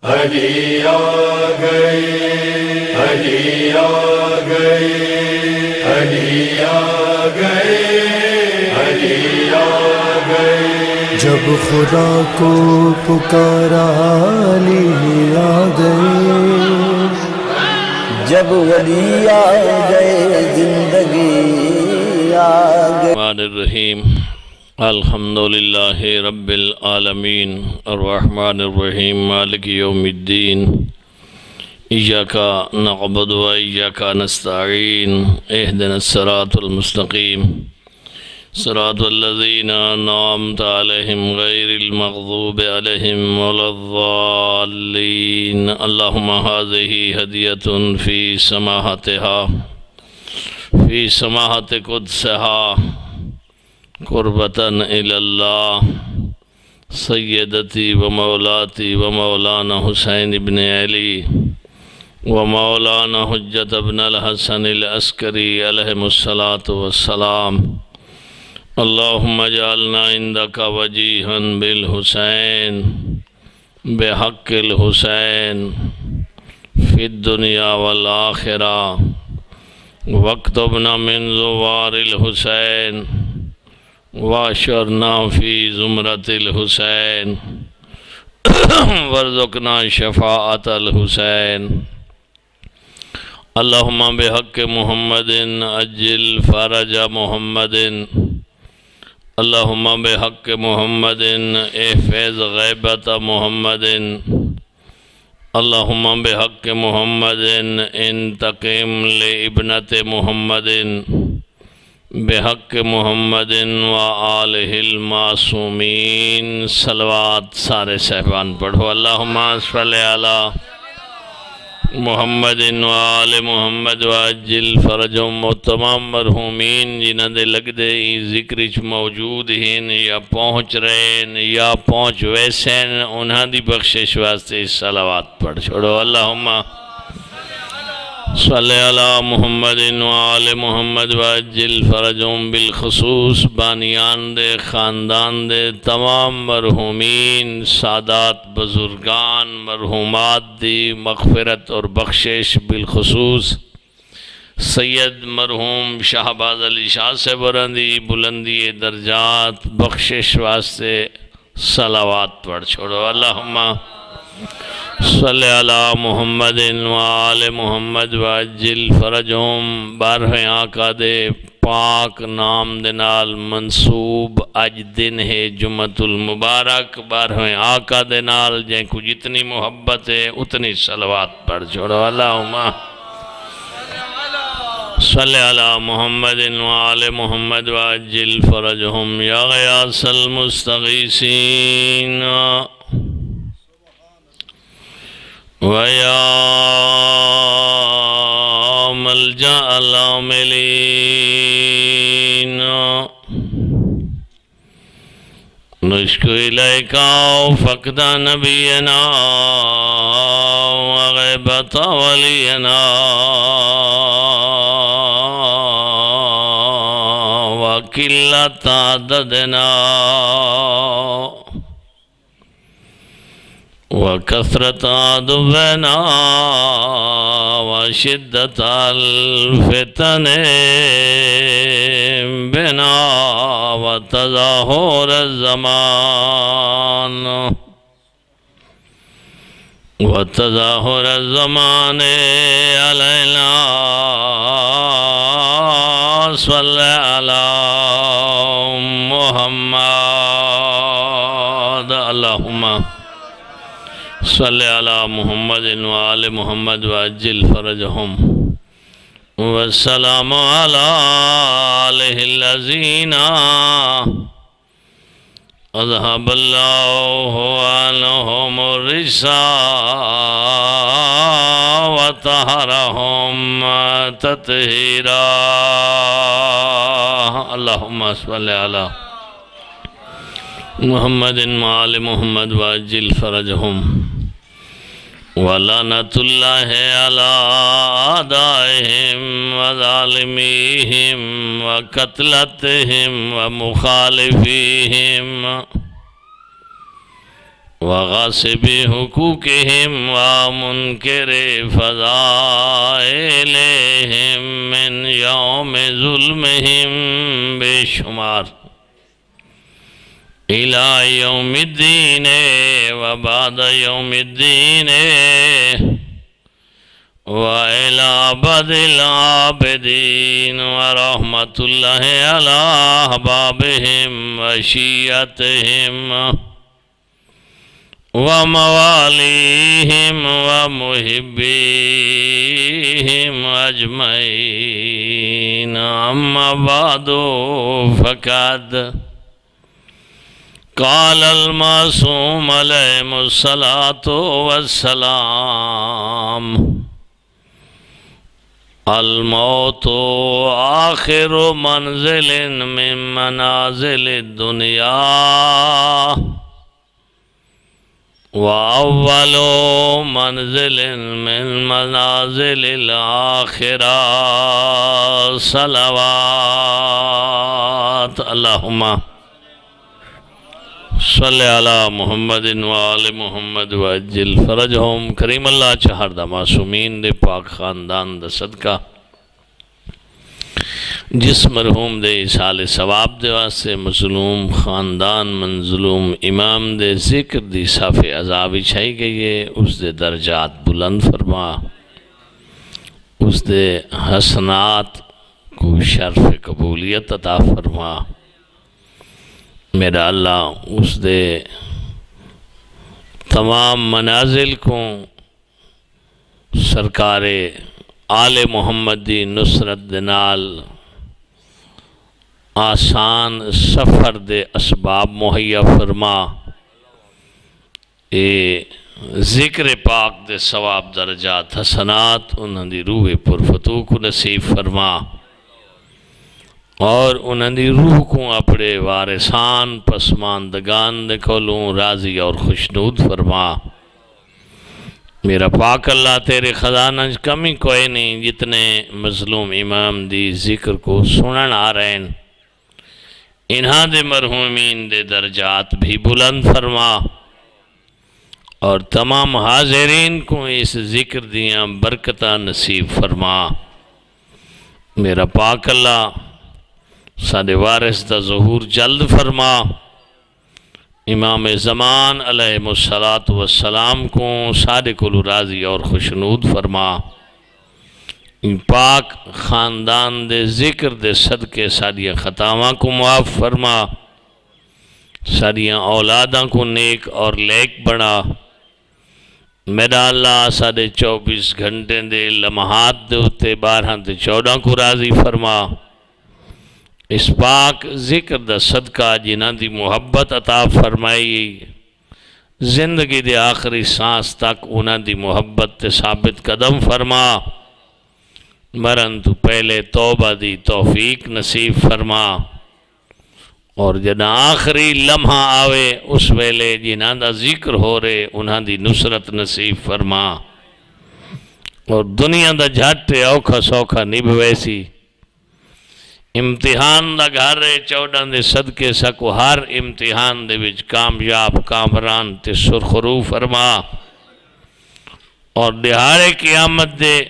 علی آ گئے، علی آ گئے، علی آ گئے، علی آ گئے۔ جب خدا کو پکارا علی آ گئے، جب ولی آ گئے زندگی آ گئے۔ الرحمن الرحیم، الحمدللہ رب العالمین، الرحمن الرحیم، مالک یوم الدین، ایاک نعبد و ایاک نستعین، اہدنا الصراط المستقیم، صراط الذین انعمت علیہم غیر المغضوب علیہم ولا الضالین۔ اللہم ھذہ ھدیۃ فی سماحت قدسہا قربتاً الی اللہ، سیدتی و مولاتی و مولانا حسین ابن علی و مولانا حجت ابن الحسن العسکری علیہم الصلاۃ والسلام۔ اللہم اجعلنا عندک وجیہا بالحسین بحق الحسین فی الدنیا والآخرہ، واکتبنا من زوار الحسین واشرنا فی زمرۃ الحسین وارزقنا شفاعت الحسین۔ اللہم بحق محمد عجل فرج محمد، اللہم بحق محمد احفظ غیبت محمد، اللہم بحق محمد انتقم لابنت محمد، بحق محمد و آلہ المعصومین۔ صلوات سارے صحبان پڑھو۔ اللہم صلی علی محمد و آل محمد و عجل فرجهم، و تمام مرحومین جنہاں دے لگ دے ذکرچ موجود ہیں یا پہنچ رہے ہیں یا پہنچ ویسے ہیں، انہاں دی بخشش واسطے صلوات پڑھ چھوڑو۔ اللہم صلی علی محمد و آل محمد و عجل فرجهم، بالخصوص بانیان دے خاندان دے تمام مرحومین سادات بزرگان مرحومات دی مغفرت اور بخشش، بالخصوص سید مرحوم شہباز علی شاہ سے برندی بلندی درجات بخشش واسطے صلوات پڑھ چھوڑو۔ اللہم صلی علی محمد و آل محمد و عجل فرجهم، بارہ آقا دے پاک نام دے نال منصوب اج دن ہے جمعۃ المبارک، بارہ آقا دے نال جن کو جتنی محبت ہے اتنی صلوات پڑھ چھوڑو۔ اللہم صلی علی محمد و آل محمد و عجل فرجهم، یا غیاث المستغیثین وَيَا مَلْجَأَ الْعَامِلِينَ، نشکو الیکا فقد نبینا وغیبت ولینا وقلت عددنا وکثرت عدونا وشدت الفتن بنا وتظاہر الزمان علینا، صلی علی محمد۔ اللہم صلی علی محمد و آل محمد و عجل فرجهم، والسلام علی آلہ الذین اذھب اللہ عنہم الرجس وطہرہم تطہیرا۔ اللہم صلی علی محمد و آل محمد و عجل فرجهم، ولعنت اللہ علی اعدائہم وظالمیہم وقتلتہم ومخالفیہم، وغاصب حقوقهم ومنکر فضائلهم من یوم ظلمهم بے شمار الى یوم الدین وبعد یوم الدین وإلى أبد العابدين ورحمة الله على أحبابهم وشيعتهم ومواليهم ومحبيهم أجمعين أما بعد فقد قال المعصوم عليه الصلاة والسلام الموت آخر منزل من منازل الدنیا وأول منزل من منازل الآخرة صلوات اللہم صلی علی محمد وآل محمد وعجل فرجہم کریم اللہ چہر دا معصومین دے پاک خاندان دا صدقہ جس مرحوم دے اصال ثواب دے واسطے مظلوم خاندان منظلوم امام دے ذکر دی صاف عذاب چھائی گئی ہے اس دے درجات بلند فرما اس دے حسنات کو شرف قبولیت عطا فرما میرا اللہ اس دے تمام منازل کو سرکار آل محمد دی نصرت دنال آسان سفر دے اسباب مہیا فرما اے ذکر پاک دے ثواب درجات حسنات انہاں دی روح پرفتو کو نصیب فرما اور انہاں دی روح کو اپنے وارثان پسماندگان دے کولوں راضی اور خوشنود فرما میرا پاک اللہ تیرے خزانہ کمی کوئی نہیں جتنے مظلوم امام دی ذکر کو سنن آ رہے ہیں انہاں دے مرحومین دے درجات بھی بلند فرما اور تمام حاضرین کو اس ذکر دیاں برکتہ نصیب فرما میرا پاک اللہ سادے وارث دا ظہور جلد فرما امام زمان علیہ السلام کو سادے کل راضی اور خوشنود فرما ان پاک خاندان دے ذکر دے صدقے سادیاں خطاواں کو معاف فرما سادیاں اولاداں کو نیک اور لیک بنا میرا اللہ سادے 24 گھنٹے دے لمحات دے ہوتے 12 تے 14 کو راضی فرما اس پاک ذکر دا صدقہ جنہاں دی محبت عطا فرمائی زندگی دے آخری سانس تک انہاں دی محبت تے ثابت قدم فرما مرن تو پہلے توبہ دی توفیق نصیب فرما اور جنہاں آخری لمحہ آوے اس ویلے جنہاں دا ذکر ہو رہے انہاں دی نصرت نصیب فرما اور دنیا دا جھاٹے اوکھا سوکھا نبھویسی امتحان دا گھر رہے 14 دے صدقے سکو ہر امتحان دے وچ کامیاب کامران تے سرخرو فرما اور دہاڑے قیامت دے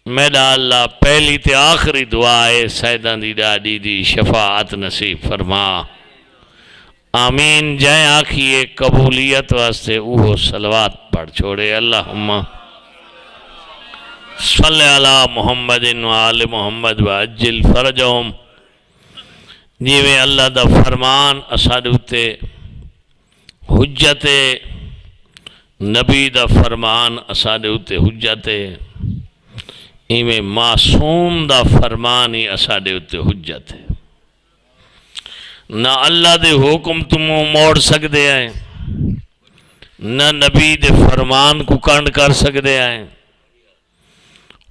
میرا اللہ پہلی تے آخری دعائے سیدان دی ڈاڈی دی شفاعت نصیب فرما آمین جائیں آکھیے قبولیت واسطے اوہ صلوات پڑھ چھوڑے اللہم صلی علی محمد وآل محمد وعجل فرجہم جیویں اللہ دا فرمان اسادوتے حجت نبی دا فرمان اسادوتے حجت ایویں معصوم دا فرمانی اسادوتے حجت نہ اللہ دے حکم تمہوں موڑ سکتے ہیں نہ نبی دے فرمان کو کنڈ کر سکتے ہیں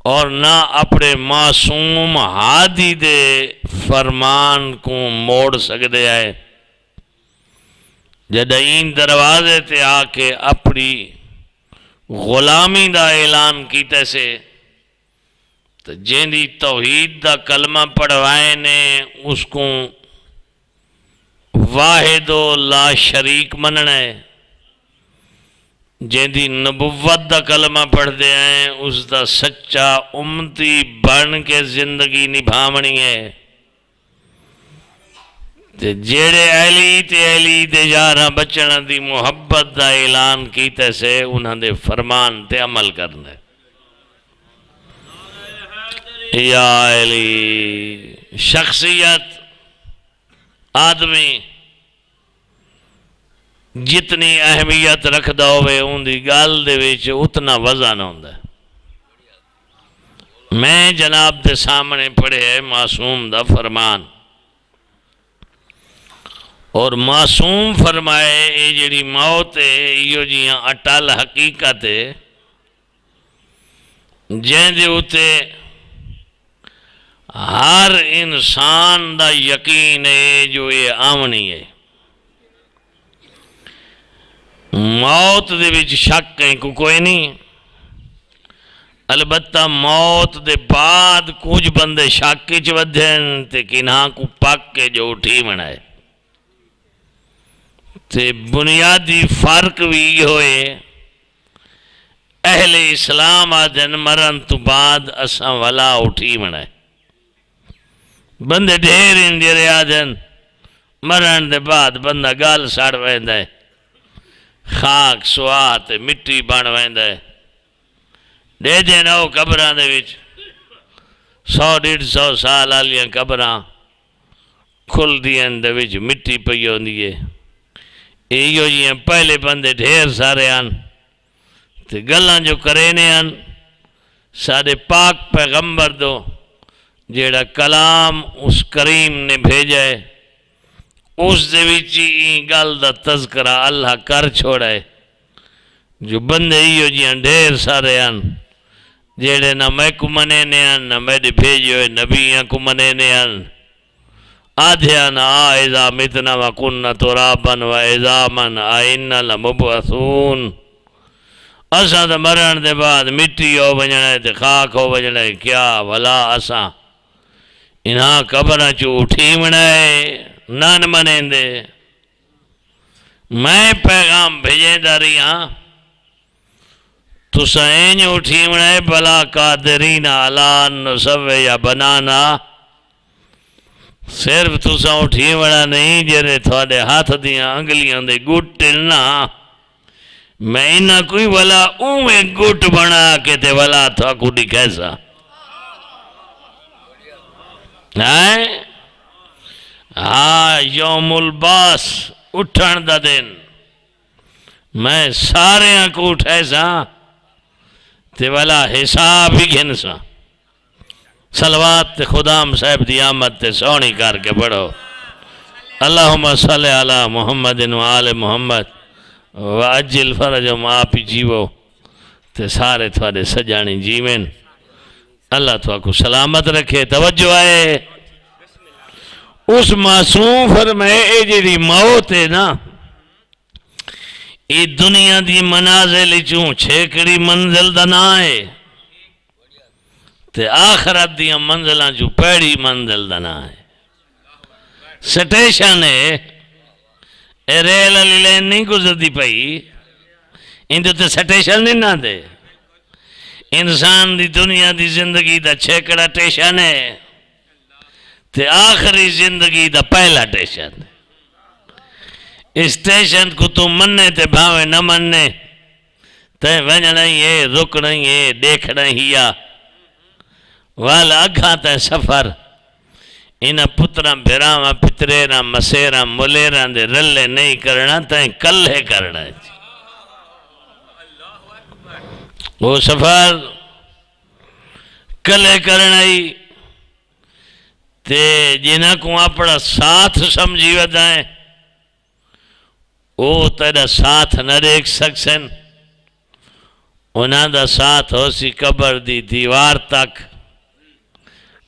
اور نہ اپنے معصوم ہادی دے فرمان کو موڑ سکتے آئے جدائین دروازے تے آکے اپنی غلامی دا اعلان کیتے سے تو جیندی توحید دا کلمہ پڑھوائے نے اس کو واحد و لا شریک مننے جیندی نبوت دا کلمہ پڑھ دے ہیں اس دا سچا امتی بن کے زندگی نبھامنی ہے تے جیڑے اہلی دے یاراں بچنا دی محبت دا اعلان کیتے سے انہاں دے فرمان تے عمل کرنا ہے یا اہلی شخصیت آدمی جتنی اہمیت رکھدا ہوئے ان دی گل دے وچ اتنا وزن ہوندا ہے میں جناب دے سامنے پڑھے ہے معصوم دا فرمان اور معصوم فرمائے یہ جڑی موت ہے یہ جیاں اٹل حقیقت ہے جن دے اتے ہر انسان دا یقین ہے جو یہ آمنی ہے موت دے وچ شک کہیں کو کوئی نہیں البتہ موت دے بعد کچھ بندے شک کی چودھیں تے کنہاں کو پک کے جو اٹھی منائے تے بنیادی فرق بھی ہوئے اہل اسلام آدھن مرن تو بعد اساں ولا اٹھی منائے بندے ڈھیر انجرے آدھن مرن دے بعد بندہ گال ساڑ ویندہ ہے خاک سوات مٹی بان ویندہ ہے دے دے نو قبران دے وچ 100-150 سال آلیاں قبران کھل دین دے وچ مٹی پئی ہوندی ہے ایو جیاں پہلے بندے ڈھیر سارے آن تے گلاں جو کرینے آن سارے پاک پیغمبر دو جیڑا کلام اس کریم نے بھیجا ہے اس دے وچی گل دا تذکرہ اللہ کر چھوڑا ہے جو بندے ایو جیاں ڈھیر سارے آن جیڑے نہ میں کو منینے آن نہ میرے بھیجے ہوئے نبیاں کو منینے آن آدھیان اذا متنا وکننا ترابا و عظاما آئنا لمبعثون اساں دا مرن دے بعد مٹی ہو بجنا ہے تے خاک ہو بجنا ہے کیا ولا اساں انہاں قبرہ چو اٹھی منائے نان منین دے میں پیغام بھیجیں داری ہاں تو سائن اٹھی منائے بلا قادرین علان نصوے یا بنانا صرف تساں اٹھی وڑا نہیں جرے تھوڑے ہاتھ دیاں انگلیاں دے گھٹ نہ میں انہاں کوئی ولا اوے گھٹ بنا کے تے ولا تھا کوئی کیسا ہاں یوم الباس اٹھن دا دن میں سارے کو اٹھائے سا تے والا حساب ہی گھن سا صلوات تے خدام صاحب دی آمد تے سونی کر کے پڑھو اللہم صلی علی محمد و آل محمد وعجل فرجم آپ جیو تے سارے تھوڑے سجانی جیوین اللہ تو کو سلامت رکھے توجہ آئے اس معصوم فرمائے اے جیڑی موت ہے نا یہ دنیا دی منازل چوں چھیکڑی منزل دا نہ ہے تے آخرت دیا منزلہ جو پیڑی منزل دا نہ ہے سٹیشن ہے اے ریل علی لین نہیں گزردی پئی ان تے سٹیشن نہیں نہ دے انسان دی دنیا دی زندگی دا چھیکڑا ٹیشن ہے تے آخری زندگی دا پہلا ٹیشن ہے اس ٹیشن کو تو مننے تے بھاوے نہ مننے تے ونجنا ہی ہے رکنا ہی ہے دیکھنا ہی ہے والا اگھا تے سفر انہا پتران بھیراما پتریران مسیران ملیران دے رلے نہیں کرنا تے کلے کرنا ہے وہ سفر کلے کرنا ہی تے جنہاں کو اپنا ساتھ سمجھی ودائیں وہ تیرا ساتھ نہ دیکھ سکسن انہاں دا ساتھ ہو سی قبر دی دیوار تک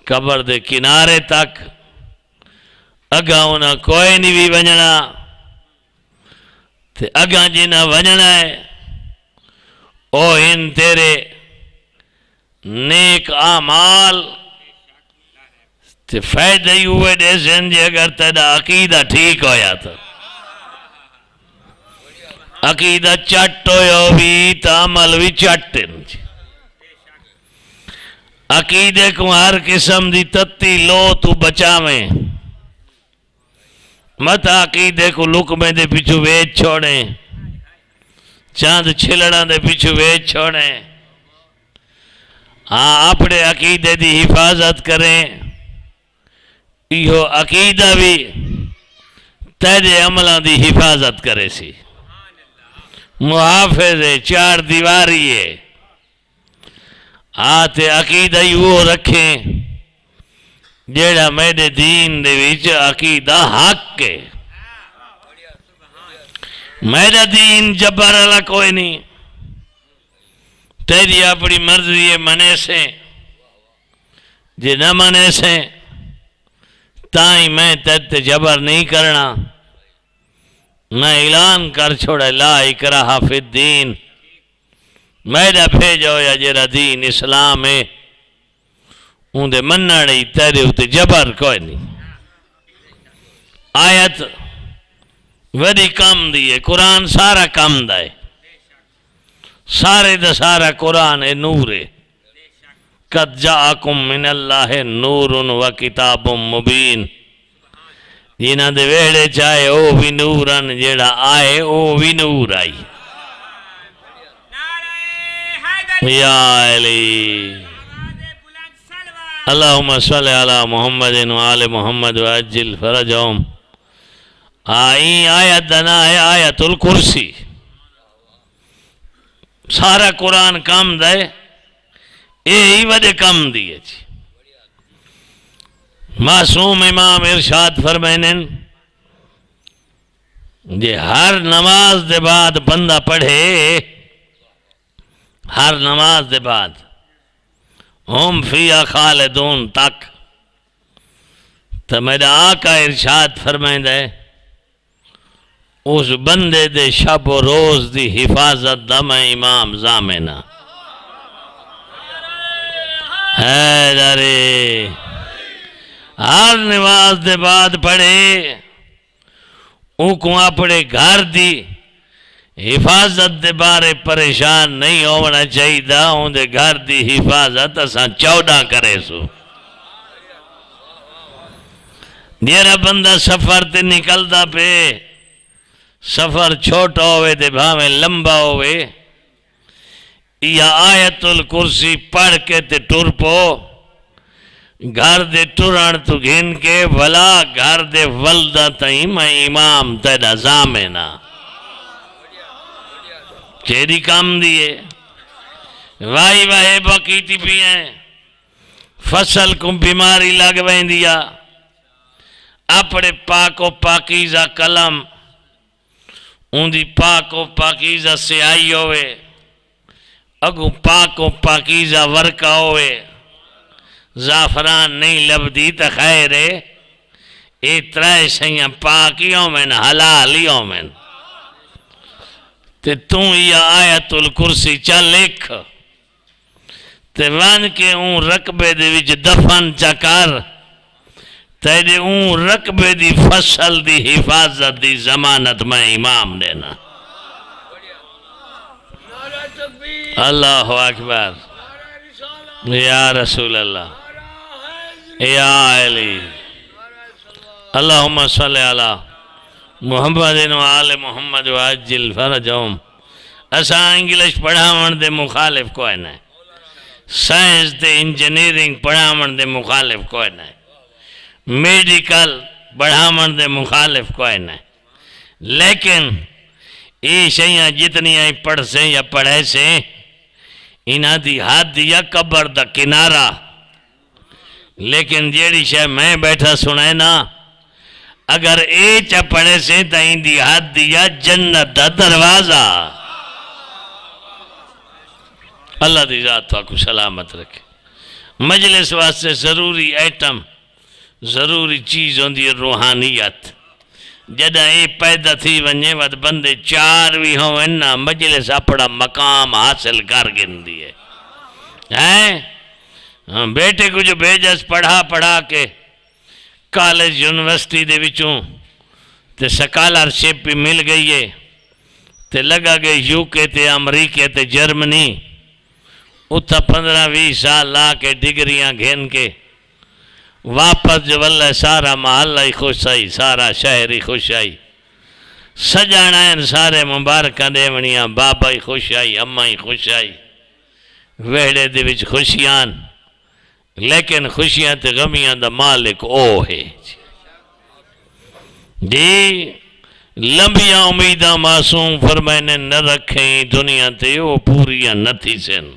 قبر دے کنارے تک اگا انہاں کوئی نہیں بھی ونجنا تے اگا جنہاں ونجنا ہے او ان تیرے نیک اعمال تے فائدہ ہی ہوئے دے زندگی اگر تیرا عقیدہ ٹھیک ہویا تھا عقیدہ چٹ ہویا بھی تا عمل بھی چٹ ہیں عقیدے کو ہر قسم دی تتی لو تو بچاویں مت عقیدے کو لکمے دے پیچھو ویچ چھوڑیں چاند چھلڑاں دے پیچھو ویچ چھوڑیں ہاں اپنے عقیدے دی حفاظت کریں یہ عقیدہ بھی تیرے عملہ دی حفاظت کرے سی محافظ ہے چار دیواری ہے آتے عقیدہ ہی وہ رکھیں جیڑا میرے دین دے ویچ عقیدہ حق کے میرا دین جبر اللہ کوئی نہیں تیری اپنی مرضی منے سے جے نہ منے سے تائیں میں تیرتے جبر نہیں کرنا میں اعلان کر چھوڑے لا اکراہ فی الدین میرا بھیجو یا جیرا دین اسلام ہے ان دے منہ نہیں تیرے ہوتے جبر کوئی نہیں آیت وڈی کم دیئے قرآن سارا کم دائے سارے دا سارا قرآن نور ہے قد جاءکم من اللہ نور و کتاب مبین جنہ دے ویڑے چاہے او بھی نورن جیڑا آئے او بھی نور آئی یا علی اللہم صلی علی محمد و آل محمد و عجل فرجہم آئین آیت دنا ہے آیت الکرسی سارا قرآن کم دے یہی وجہ کم دیئے جی معصوم امام ارشاد فرمائنن جی ہر نماز دے بعد بندہ پڑھے ہر نماز دے بعد ہم فیہ خالدون تک تو میرا آقا ارشاد فرمائن دے اس بندے دے شب و روز دی حفاظت دم امام زامنہ حیدری ہر نماز دے بعد پڑھے او کو اپنے گھر دی حفاظت دے بارے پریشان نہیں ہونا چاہیے دا ان دے گھر دی حفاظت اساں 14 کرے سو دیرہ بندہ سفر تے نکل دا پہ سفر چھوٹا ہوئے دے بھامے لمبا ہوئے یا آیت الکرسی پڑھ کے تے ٹر پو گھر دے ٹران تو گھن کے ولا گھر دے ولدہ تائیں میں امام تیرا زامنہ چیری کام دیئے وائی وائی بقیتی بھی ہیں فصل کو بیماری لگویں دیا اپنے پاک و پاکیزہ کلم ان دی پاک و پاکیزہ سے آئی ہوئے اگو پاک و پاکیزہ ورکا ہوئے زعفران نہیں لبدی تا خیر ہے اے ترائے سیاں پاکیوں میں حلالیوں میں تے توں یہ آیت الکرسی چا لکھ تے وان کے اون رقبے دے وچ دفن چکر تے دے اون رقبے دی فصل دی حفاظت دی ضمانت میں امام دینا اللہ اکبر یا رسول اللہ یا علی اللہم صلی علی محمد و آل محمد و عجل فرجہم اسا انگلش پڑھاون دے مخالف کوئی نہیں سائنس دے انجینئرنگ پڑھاون دے مخالف کوئی نہیں میڈیکل پڑھاون دے مخالف کوئی نہیں لیکن یہ شیعہ جتنی آئی پڑھ سے یا پڑھے سے انہاں دی حد یا قبر دا کنارہ لیکن جیڑی شے میں بیٹھا سنائے نا اگر اے چا پڑھے سے تا ان دی حد یا جنت دا دروازہ اللہ دی ذات تو کو سلامت رکھے مجلس واسطے ضروری ایٹم ضروری چیز ہوندی روحانیت جدہ اے پیدا تھی ونجے ود بندے 4 بھی ہوں انہا مجلس اپنا مقام حاصل کر گن دیئے بیٹے کو جو بیجس پڑھا کے کالج یونیورسٹی دے وچوں تے سکالرشپ بھی مل گئی ہے تے لگا گئے UK تے امریکہ تے جرمنی اتھا 15-20 سال لا کے ڈگریاں گھن کے واپس جو واللہ سارا محلہ ہی خوش آئی سارا شہر ہی خوش آئی سجانا ہیں سارے مبارکہ دیونیاں بابا ہی خوش آئی اماں ہی خوش آئی ویڑے دے وچ خوشیاں لیکن خوشیاں تے غمیاں دا مالک او ہے جی لمبیاں امیدہ معصوم فرمائنے نہ رکھیں دنیا تے او پوریاں نہ تھی سن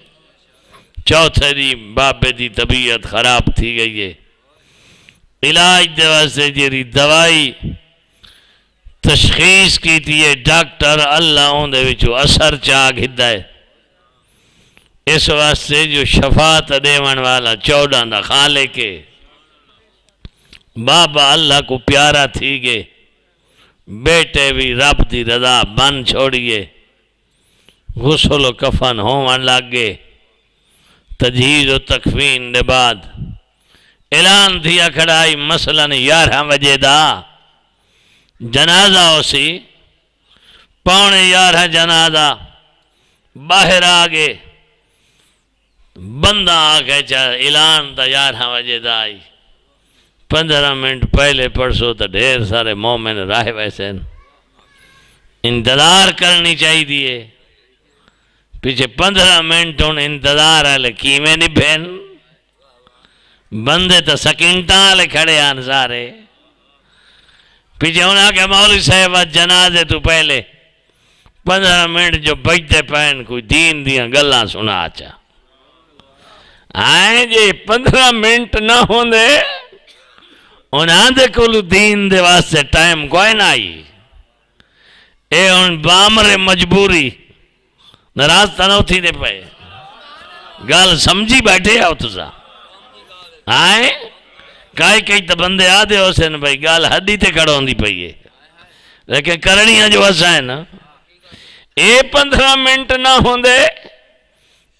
چوتھے دی بابے دی طبیعت خراب تھی گئی ہے علاج دے واسطے جیری دوائی تشخیص کی تھی ڈاکٹر اللہ ان دے وچو اثر چاک ہدہ ہے اس واسطے جو شفاعت دیون والا 14 دا خالق کے بابا اللہ کو پیارا تھی گے بیٹے بھی رب دی رضا بن چھوڑیے غسل و کفن ہومن لگ گے تجہیز و تکفین دے بعد اعلان دیا کھڑائی مثلاً 11 بجے دا جنازہ ہو سی 11:15 جنازہ باہر آگے بندہ آگے چاہے اعلان دا 11 بجے دا آئی 15 منٹ پہلے پرسو تو ڈھیر سارے مومن راہ ویسے انتظار کرنی چاہی دیئے پیچھے 15 منٹ ان انتظار آلے کیمیں نہیں بہن بندے تو سکینٹاں آلے کھڑے آن سارے پیچھے انہاں کے مولوی صاحبہ جنازے تو پہلے 15 منٹ جو بجتے پہن کوئی دین دیاں گلاں سنا آچا آئیں جی 15 منٹ نہ ہوں دے انہاں دے کلو دین دے واسطے ٹائم کوئی نہ آئی اے ان بامر مجبوری نراز تنو تھی دے پائے گال سمجھی بیٹھے آؤ تسا آئیں کئی تو بندے آدھے ہو سن بھائی گال حدی تے کڑھوں دی پئیے لیکن کرنیاں جو ایسا ہے نا اے 15 منٹ نہ ہوں دے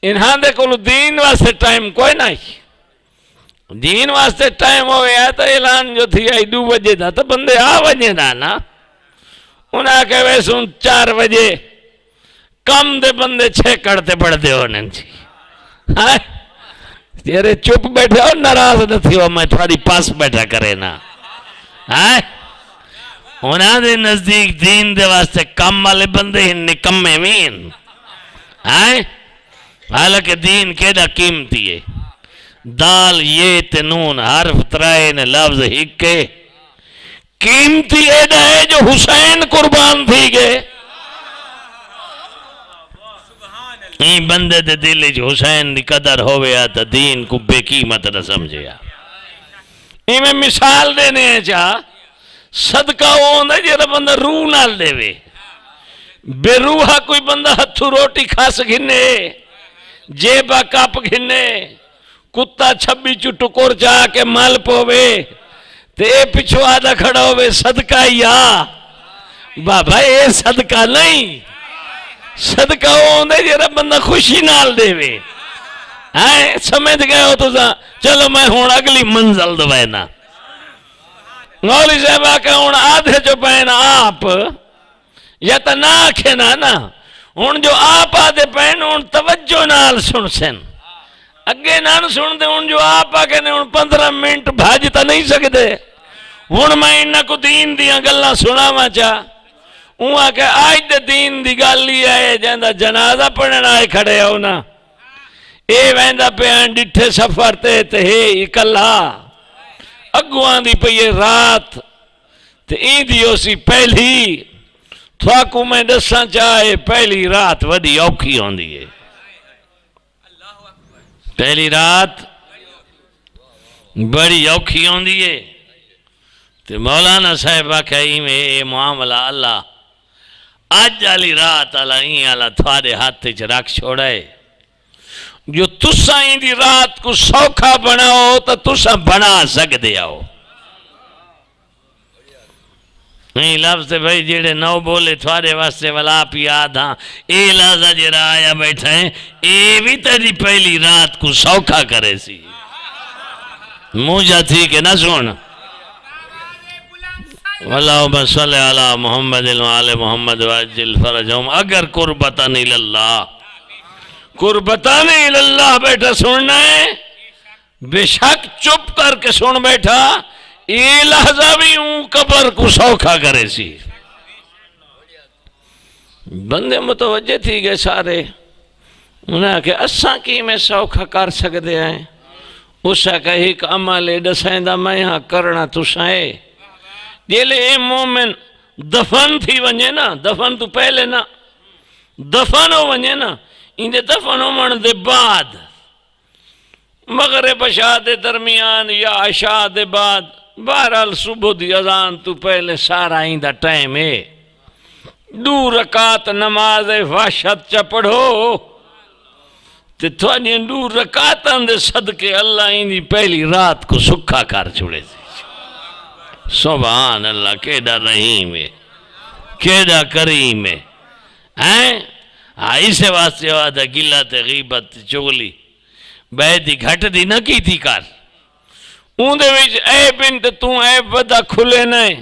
انہاں دے کلو دین واسطے ٹائم کوئی نہ آئی دین واسطے ٹائم ہو گیا تو اعلان جو تھی آئی 2 بجے دا تو بندے آ بجے دا نا انہاں کے ویسوں 4 بجے کم دے بندے 6 کڑتے پڑھتے ہونے جی تیرے چپ بیٹھے ہو ناراض نہ تھی ہو میں تھوڑی پاس بیٹھا کرے نا انہاں دے نزدیک دین دے واسطے کم والے بندے ہن نکمے مین حالانکہ دین کیڑا قیمتی ہے دال یہ تنون حرف ترائن لفظ ہکے قیمتی ایڈا ہے جو حسین قربان تھی گئے این بندے دے دل جو حسین دی قدر ہویا تا دین کو بے قیمت نہ سمجھیا این میں مثال دینے ہیں چاہ صدقہ ہوندہ جیرہ بندہ روح نال دے وے بے روحہ کوئی بندہ ہتھو روٹی کھاس گھنے جیبہ کاپ گھنے کتا 26 ٹکور چاہ کے مال پوے تے پچھو آدھا کھڑا ہوئے صدقہ یا بابا اے صدقہ نہیں صدقہ ہوندے جیرہ بندہ خوشی نال دے وے سمجھ گئے ہو تو چلو میں ہون اگلی منزل دوائنا مولی صاحب آکے ہون آدھے جو پہنا آپ یا تا نہ آکھے نا ہون جو آپ آدھے پہن ہون توجہ نال سن سن اگے نہ سن دے ہون جو آپ آکے نے ہون 15 منٹ بھاجتا نہیں سکتے ہون میں انہا کو دین دیا گلہ سنا ما چاہ وہاں کہ آج دے دین دی گالی آئے جاندہ جنازہ پڑھنا آئے کھڑے ہونا اے ویندہ پہ آن ڈٹھے سفر تے ہے اکلا اگوان دی پہ یہ رات تے این دیو سی پہلی تھواکو میں دساں چاہے پہلی رات وڈی اوکھی ہون دیئے پہلی رات بڑی اوکھی ہون دیئے تے مولانا صاحب آکھائی میں اے معاملہ اللہ آج علی رات اللہ تھوڑے ہاتھ چھ رکھ چھوڑائے جو تسا ہی دی رات کو سوکھا بناؤ تو تسا بنا سک دے آؤ نہیں لفظ بھائی جیڑے نو بولے تھوڑے واسطے والا آپ یاد ہاں اے لازہ جیڑا آیا بیٹھا ہے اے بھی تیری پہلی رات کو سوکھا کرے سی موجہ تھی کہ نہ سن اللہم صلی علی محمد وآل محمد وعجل فرجہم. اگر قربتاً الاللہ قربتاً الاللہ بیٹھا سننا ہے، بے شک چپ کر کے سن بیٹھا، یہ لحظہ بھی ہوں قبر کو سوکھا کرے سی. بندے متوجہ تھی گئے سارے، انہیں کہ اساں کی میں سوکھا کر سکتے ہیں. اسا کہ ایک عمل دسائیں دا میں یہاں کرنا تسائے. جیلے اے مومن دفن تھی ونجے نا، دفن تو پہلے نا، دفن ہو ونجے نا، ان دے دفن ہو من دے بعد مغرب عشاء دے درمیان یا عشاء دے بعد، بہرحال صبح دی اذان تو پہلے سارا ہی دا ٹائم ہے. 2 رکعت نماز وحشت چا پڑھو تے تھوڑی 2 رکعتاں دے صدقے اللہ ہی پہلی رات کو سکھا کر چھوڑے تھے. سبحان اللہ، کیڑا رحیم ہے، کیڑا کریم ہے. اسے واسطے وعدہ گلہ تے غیبت چغلی بیدی گھٹ دی نہ کی تھی کر. اون دے وچ عیب انت تو عیب ودا کھلے نئے،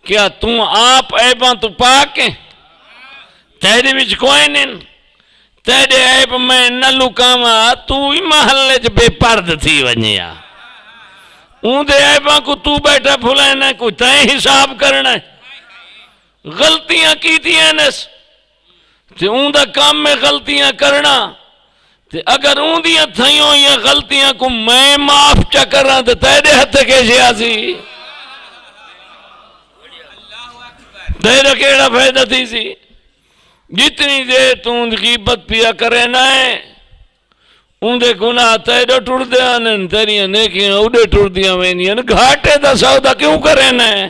کیا تو آپ عیباں تو پاکیں؟ تیرے وچ کوئی نہیں، تیرے عیب میں نہ لکاما، تو ہی محلے چ بے پرد تھی ونیا. اون دے عیباں کو تو بیٹھا بھلائنا ہے، کوئی تائیں حساب کرنا ہے. غلطیاں کی تھی اینس تے اون دا کام میں غلطیاں کرنا، تے اگر اون دیاں تھائیوں یا غلطیاں کو میں معاف چا کرنا تے تیرے ہتھ کے جیازی تیرے کیڑا فائدہ تھی سی. جتنی دے تو ان غیبت پیا کرے نہ ہے، ان دے گناہ تیرے ٹوڑ دیا نن، تیریاں نیکیاں اڑے ٹوڑ دیا وینیاں، گھاٹے دا سودا کیوں کرے نہ ہے؟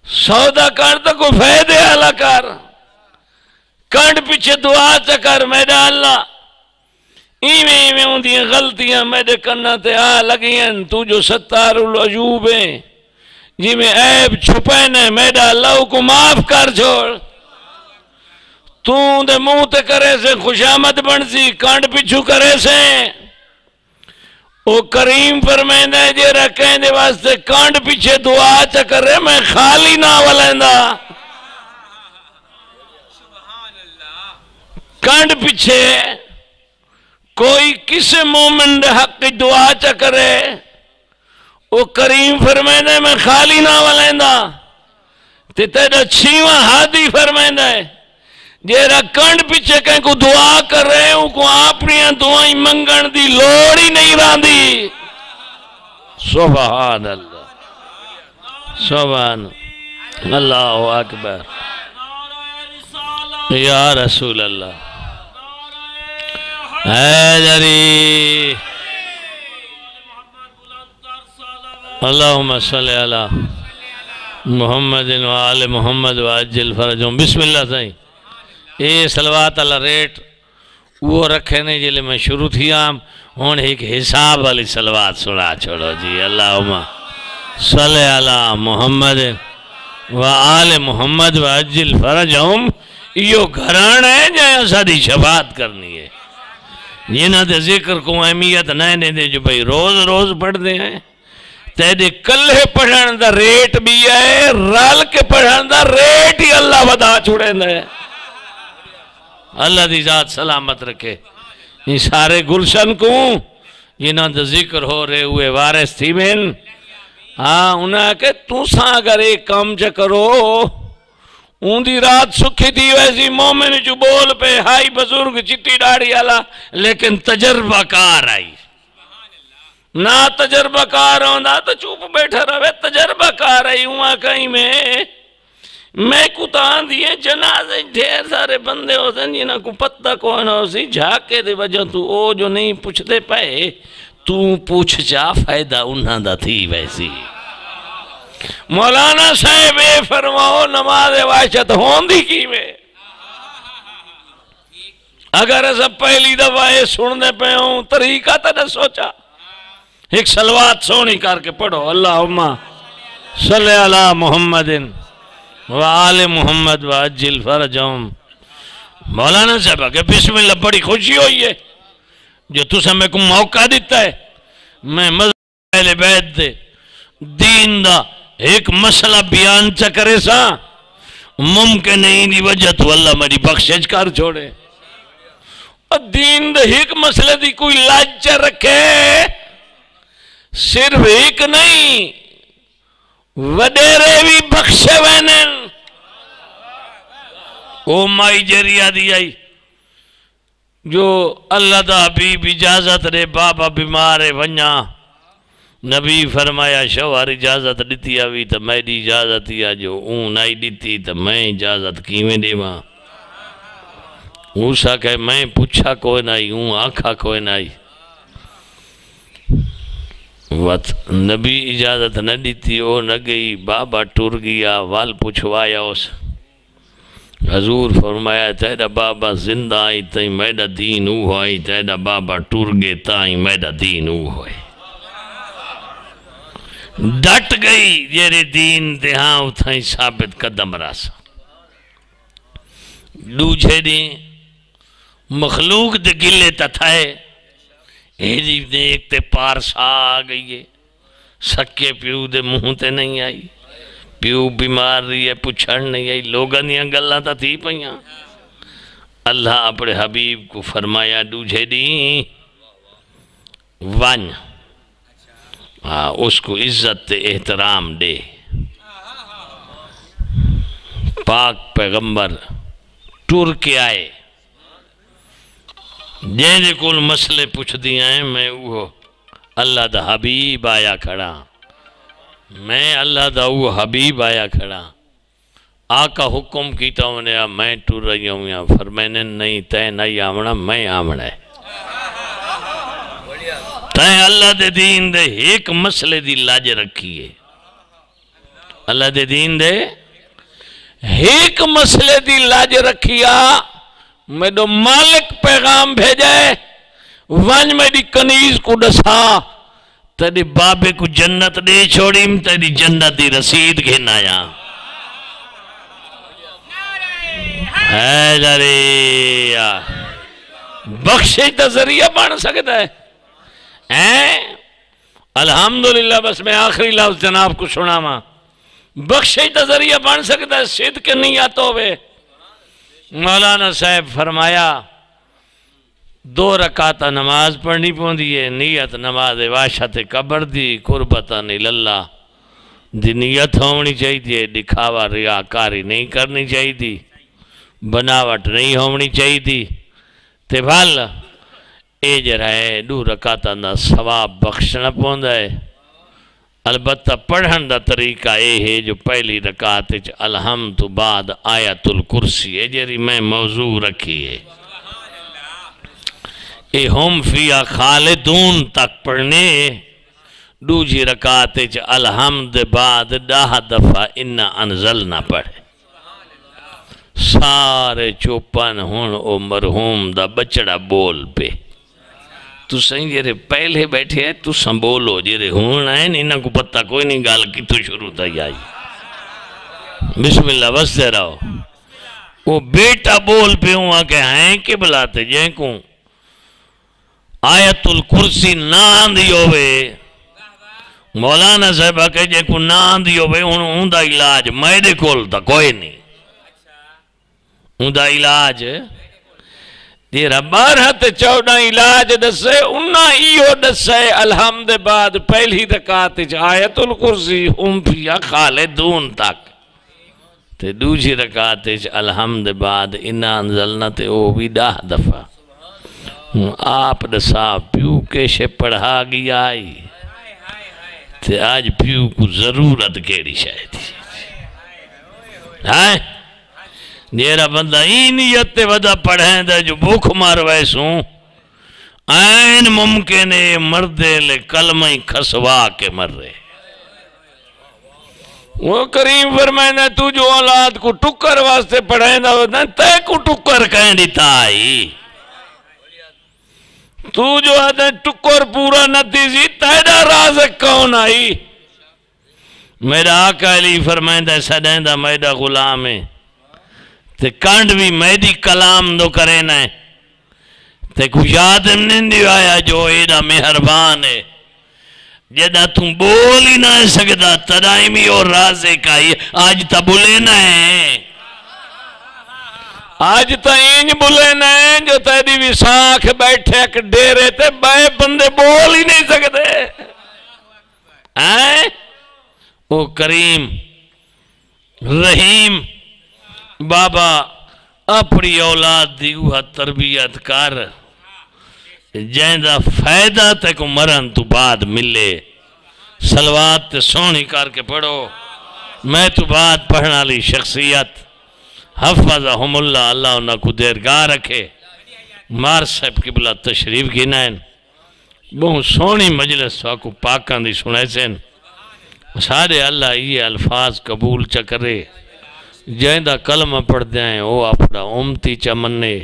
سودا کر تو کو فائدے والا کر، کنڈ پیچھے دعا چکر میرا اللہ. ایویں ان دی غلطیاں میرے کنہ تے آ لگیاں، تو جو ستار العجوب ہیں جی میں عیب چھپینے میرا اللہ کو معاف کر چھوڑ. تو دے منہ تے کرے سے خوشامد بن سی، کانڈ پچھو کرے سے او کریم فرمائندہ ہے جے رکھیں دے واسطے کانڈ پیچھے دعا چکرے میں خالی نہ ولیندہ. کانڈ پیچھے کوئی کس مومن دے حق دعا چکرے او کریم فرمائندہ ہے میں خالی نہ ولیندہ. تے تیرا 6واں ہادی فرمائندہ ہے جیرا کنڈ پیچھے کہیں کو دعا کر رہے ہوں کو اپنی دعائیں منگن دی لوڑ ہی نہیں راندی. سبحان اللہ، سبحان اللہ اکبر، یا رسول اللہ. حیدری اللہم صلی علی محمد وآل محمد وعجل فرجہم. بسم اللہ سائیں. اے صلوات اللہ ریٹ وہ رکھے نہیں جلے میں شروع تھی آم ہون ایک حساب والی صلوات سنا چھوڑو جی. اللہم صلی علی محمد وآل محمد وعجل فرجہم. یہ گھران ہے جائے ساری شفاعت کرنی ہے. یہ نہ دے ذکر کو اہمیت نہیں دے جو بھئی روز روز پڑھ دے ہیں. تیرے کلے پڑھن دا ریٹ بھی ہے، رال کے پڑھن دا ریٹ ہی اللہ ودا چھوڑے دے. اللہ دی ذات سلامت رکھے. یہ سارے گلشن کو جنہاں دا ذکر ہو رہے ہوئے وارث تھی بین، انہاں کہ تو ساں اگر ایک کام چا کرو ان دی رات سکھی تھی ویسی مومن جو بول پہ ہائی بزرگ چٹی ڈاڑی اللہ، لیکن تجربہ کار آئی. نہ تجربہ کار ہوندہ تو چوپ بیٹھا رہے. تجربہ کار آئی ہوا کہیں میں کتان دیئے جنازے ڈھیر سارے بندے ہوتے ہیں جنہاں کو پتہ کون ہو سی جھاکے دے وجہ تو او جو نہیں پوچھتے پائے تو پوچھ جا فائدہ انہاں دا تھی ویسی. مولانا صاحب اے فرماؤ نماز واشت ہوندی کی میں اگر ایسا پہلی دفعہ یہ سننے پہ ہوں طریقہ تا نہ سوچا. ایک صلوات سونی کر کے پڑھو. اللہم صلی علی محمد وآل محمد وعجل فرجہم. مولانا صاحب کہ بسم اللہ بڑی خوشی ہوئی ہے جو تو سے میں کو موقع دیتا ہے. میں مذہب اہل بیت دے دین دا ایک مسئلہ بیان چکرے سا ممکن نہیں دی وجہ تو اللہ میری بخشش کر چھوڑے. دین دے ایک مسئلے دی کوئی لاج رکھے صرف ایک نہیں وڈیرے بھی بخشے وینن. او مائی جریہ دی آئی جو اللہ دا حبیب اجازت دے بابا بیمارے ونیا نبی فرمایا شوہر اجازت دیتی آوی تا میں دی اجازت دیا جو اون آئی دیتی تا میں اجازت کیویں دے ماں اوسا کہ میں پوچھا کوئی نائی اون آنکھا کوئی نائی وقت نبی اجازت نہ دیتی او نہ گئی بابا ٹور گیا وال پوچھوایا اس حضور فرمایا تیرا بابا زندہ آئی تائیں میرا دین او ہوئی تیرا بابا ٹور گئے تائیں میرا دین او ہوئی ڈٹ گئی جیرے دین تے ہاں اتھائیں ثابت قدم راسا. دوجھے دیں مخلوق دے گلے تتھائے ایجیب نے ایک تے پارسا آگئی ہے سکے پیو دے منہ تے نہیں آئی پیو بیمار رہی ہے پچھڑ نہیں آئی لوگاں یہاں گلہ تا تھی پہیاں. اللہ اپنے حبیب کو فرمایا دوجھے دیں وان اس کو عزت احترام دے. پاک پیغمبر ٹور کے آئے جینے کل مسئلے پوچھ دیا ہیں میں وہ اللہ دا حبیب آیا کھڑا میں اللہ دا وہ حبیب آیا کھڑا آقا حکم کیتا ہوں نے میں ٹور رہی ہوں یا فرمائنے نہیں تے نہیں آمنا میں آمنا ہے تائیں اللہ دے دین دے ایک مسئلے دی لاج رکھی ہے. اللہ دے دین دے ایک مسئلے دی لاج رکھیا میں دو مالک پیغام بھیجائے وانج میں دی کنیز کو ڈسا تیری بابے کو جنت دے چھوڑیم تیری جنت دی رسید گھنایا. اے جارے بخشش دا ذریعہ بان سکتا ہے. الحمدللہ بس میں آخری لفظ جناب کو سنا ماں بخشش دا ذریعہ بن سکتا ہے صدق نیت ہوئے. مولانا صاحب فرمایا 2 رکعت نماز پڑھنی پوندی ہے نیت نماز واشت قبر دی قربتاً اللہ دی نیت ہونی چاہیے دکھاوا ریاکاری نہیں کرنی چاہیے بناوٹ نہیں ہونی چاہیے تے بھال اے جرہ ہے 2 رکعتاں دا ثواب بخشنا پوندا ہے. البتہ پڑھن دا طریقہ اے ہے جو پہلی رکعت الحمد بعد آیت الکرسی اے جری میں موضوع رکھی ہے اے ہم فیا خالدون تک پڑھنے دوجی رکعت الحمد بعد 10 دفعہ انا انزلنا پڑھے. سارے چوپن ہون او مرحوم دا بچڑا بول پہ تو سہیں جیرے پہلے بیٹھے ہیں تو سنبولو جیرے ہون آئے انہاں کو پتہ کوئی نہیں گال کی تو شروع تھا آئی بسم اللہ بس دے رہا ہو وہ بیٹا بول پہ ہوں آکے ہیں کہ بلاتے جائیں کوں آیت الکرسی نان دیوے مولانا صاحبہ کہ جائیں کوں نان دیوے ہوں دا علاج میرے کول تا کوئی نہیں ہوں دا علاج دیرہ 12-14 علاج دسے انہا ایو دسے الحمد بعد پہلی رکعت آیت الکرسی ہم پیا خالدون تک تے دوجی رکعت الحمد بعد انا انزلنا تے او بھی 10 دفعہ آپ دسا پیو کیشے پڑھا گیا آئی تے آج پیو کو ضرورت کیڑی شاید ہاں جیرہ بندہ ہی نیت تے ودا پڑھیں دے جو بھوک مار ویسوں این ممکن ہے مردے لے کلمہ کھسوا کے مر رہے. وہ کریم فرمائنے تو جو اولاد کو ٹکر واسطے پڑھیں دا تے کو ٹکر کہیں دیتا آئی تو جو آدھے ٹکر پورا نتیجی تیڑا رازق کون آئی. میرا آقا علی فرمائندہ سدیں دا میرا غلام ہے تے کانڈ بھی میری کلام دو کرے نائے تے کچھ یاد نہیں دیو آیا جو ایڈا مہربان ہے جدا تم بول ہی نہ سکتا تدائمی اور رازے کا ہی آج تا بولے نہ ہے آج تا اینج بولے نہ ہے جو تیری وساکھ بیٹھے ایک ڈیرے تے بائے بندے بول ہی نہیں سکتے او کریم رحیم بابا اپنی اولاد دی اوہ تربیت کر جہندہ فائدہ تے کو مرن تو بعد ملے صلوات تے سونی کر کے پڑھو میں تو بعد پڑھنا لی شخصیت حفظہم اللہ اللہ انہا کو دیرگاہ رکھے مار صاحب قبلہ تشریف کی نائن بہت سونی مجلس کو پاکان دی سنے سن سارے اللہ یہ الفاظ قبول چکرے جہندہ کلمہ پڑھ دیں وہ اپنا امتی چمنے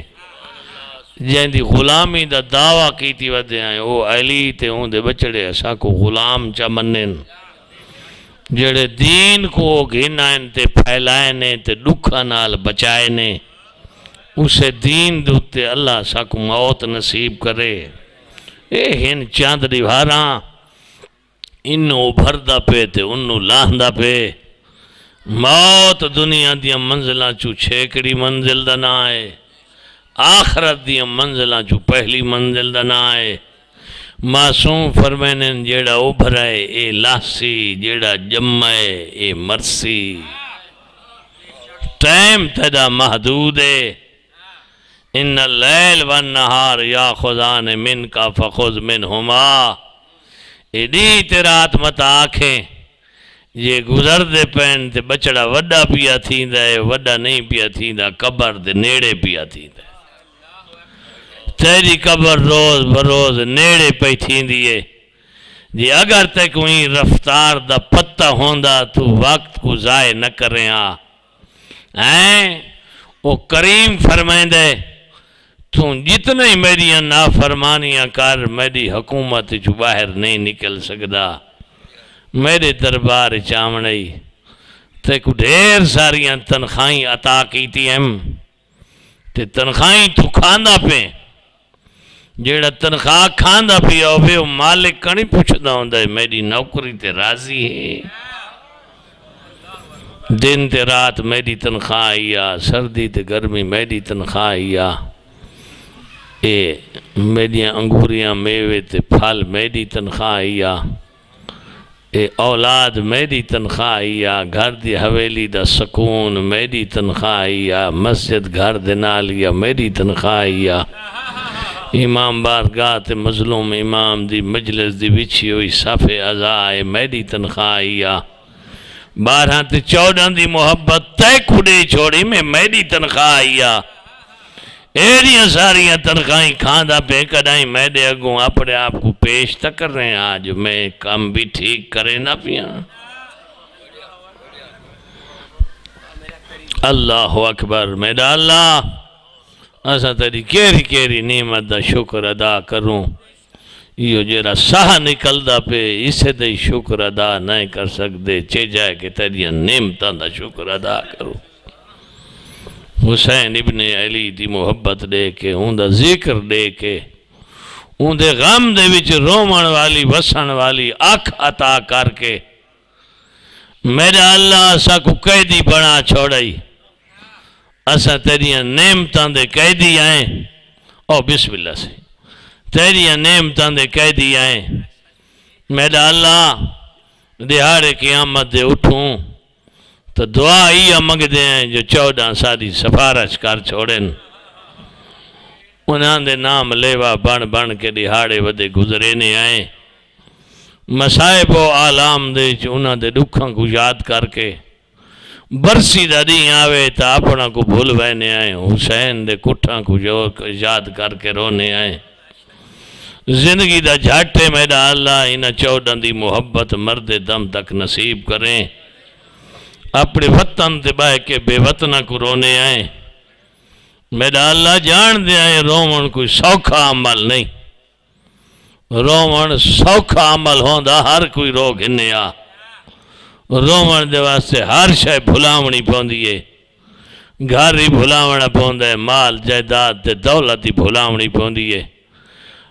جہندی غلامی دا دعویٰ کیتی ودے ہیں وہ علی تے ہوں دے بچڑے ایسا کو غلام چمنن جڑے دین کو گھنائن تے پھیلائنے تے دکھا نال بچائنے اسے دین دوتے اللہ ایسا کو موت نصیب کرے اے ہن چاند دیواراں انہوں بھردہ پہ تے انہوں لاندہ پہ موت دنیا دیا منزلہ چو چھیکڑی منزل دا نہ آئے آخرت دیا منزلہ چو پہلی منزل دا نہ آئے معصوم فرمینن جیڑا ابھرائے اے لاسی جیڑا جمعے اے مرسی ٹائم تیدا محدود ہے ان اللیل والنہار یا خدان من کا فخذ منہما ایڈی تیرات مت آنکھیں یہ گزر دے پین تے بچڑا وڈا پیا تھیندا ہے وڈا نہیں پیا تھیندا قبر دے نیڑے پیا تھیندا ہے تیری قبر روز بروز نیڑے پہ تھیندی ہے جی اگر تے کوئی رفتار دا پتہ ہوندہ تو وقت کو ضائع نہ کریں وہ کریم فرمائیں دے تو جتنے میری نافرمانیاں کر میری حکومت جو باہر نہیں نکل سکتا میرے دربار چامنئی تے کو ڈھیر ساریاں تنخواہیں عطا کیتی ہیں تے تنخواہیں تو کھاندہ پہ جیڑا تنخواہ کھاندہ پہ ہوئے وہ مالک کا نہیں پوچھتا ہوندہ ہے میری نوکری تے راضی ہے دن تے رات میری تنخواہ آیا سردی تے گرمی میری تنخواہ آیا اے میری انگوریاں میوے تے پھل میری تنخواہ آیا اے اولاد میری تنخواہ آیا گھر دی حویلی دا سکون میری تنخواہ آیا مسجد گھر دینا لیا میری تنخواہ آیا امام بارگاہ تے مظلوم امام دی مجلس دی بچھی ہوئی صفحے ازائے میری تنخواہ آیا 12 تے 14 دی محبت تے کھڑے چھوڑی میں میری تنخواہ آیا ایریاں ساریاں تنخواہیں کھاندہ پہ کڑائیں میں دے اگوں اپنے آپ کو پیش تک کر رہے ہیں آج میں کام بھی ٹھیک کرے نہ پیا اللہ اکبر میرا اللہ ایسا تیری کیری نعمت دا شکر ادا کروں یہ جیرا ساہ نکل دا پہ اسے دے شکر ادا نہیں کر سکتے چے جائے کہ تیری نعمتان دا شکر ادا کروں حسین ابن علی دی محبت دے کے ان دا ذکر دے کے ان دے غم دے وچ رومن والی وسن والی آنکھ عطا کر کے میرا اللہ اسا کو قیدی بنا چھوڑائی اسا تیریاں نعمتاں دے قیدی آئیں او بسم اللہ سے تیریاں نعمتاں دے قیدی آئیں میرا اللہ دہاڑے قیامت دے اٹھوں تو دعا ہی مانگ دے ہیں جو 14 سالی سفارش کر چھوڑیں انہاں دے نام لیوا بن کے دہاڑے ودے گزرے آئیں مسائب و آلام دے انہاں دے دکھاں کو یاد کر کے برسی دا دی آوے تا اپنا کو بھول وینے آئیں حسین دے کٹھاں کو یاد کر کے رونے آئیں زندگی دا جھاٹے میرا اللہ انہاں 14 دی محبت مرد دم تک نصیب کریں اپنے وطن تے بائے کے بے وطنہ کو رونے آئیں میرا اللہ جان دے آئیں رومن کوئی سوکھا عمل نہیں رومن سوکھا عمل ہوندہ ہر کوئی رو گھنے آ رومن دے واسطے ہر شے بھلاونی پوندیے گھر ہی بھلاونا پوندے مال جائیداد تے دولت ہی بھلاونی پوندیے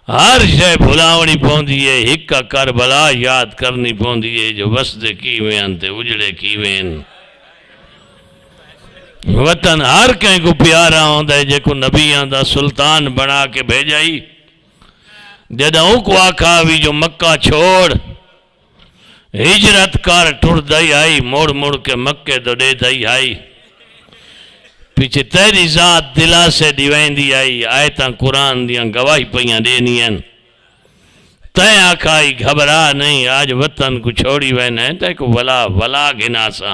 ہر شے بھلاونی پوندی ہے، ہکا کربلا یاد کرنی پوندی ہے جو وسدے کیویں انتے اجڑے کیویں۔ وطن ہر کہیں کو پیارا ہوندا ہے جے کو نبیان دا سلطان بنا کے بھیجائی، جدوں کو آکھا بھی جو مکہ چھوڑ ہجرت کر ٹر دائی آئی، موڑ موڑ کے مکے تو دے دائی آئی، پیچھے تیری ذات دلا سے دیوین دی آئی، آیتاں قرآن دیاں گواہی پہیاں دینی ہیں، تین آکھائی گھبرا نہیں، آج وطن کو چھوڑی وین ہے، تے کو ولا گھنا سا،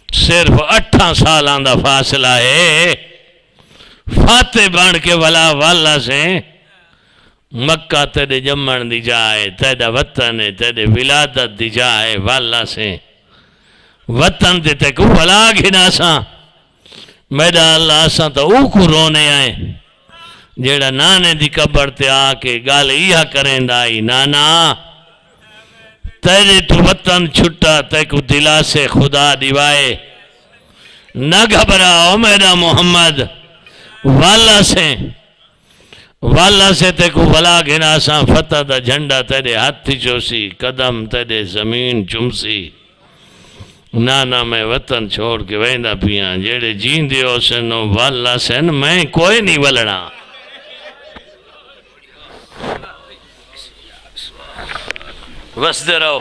صرف 8 سالان دا فاصلہ ہے، فاتح بن کے والا سے مکہ تیرے جمن دی جائے، تیرے وطن ہے، تیرے ولادت دی جائے، والا سے وطن تے تے کو بلا گھنا سا، میڈا اللہ سا تو اوکو رونے آئے، جیڑا نانے دی قبر تے آکے گال ایہا کریں دائی، نانا تیرے تو وطن چھٹا تے کو دلا سے خدا دیوائے، نہ گھبراؤ میرا محمد، والا سے تے کو بلا گھنا سا، فتح دا جھنڈا تیرے ہاتھ چوسی، قدم تیرے زمین چمسی، نانا میں وطن چھوڑ کے ویندہ پیاں، جیڑے جین دیو سنو والا سن میں کوئی نہیں ولنا، وسدے رہو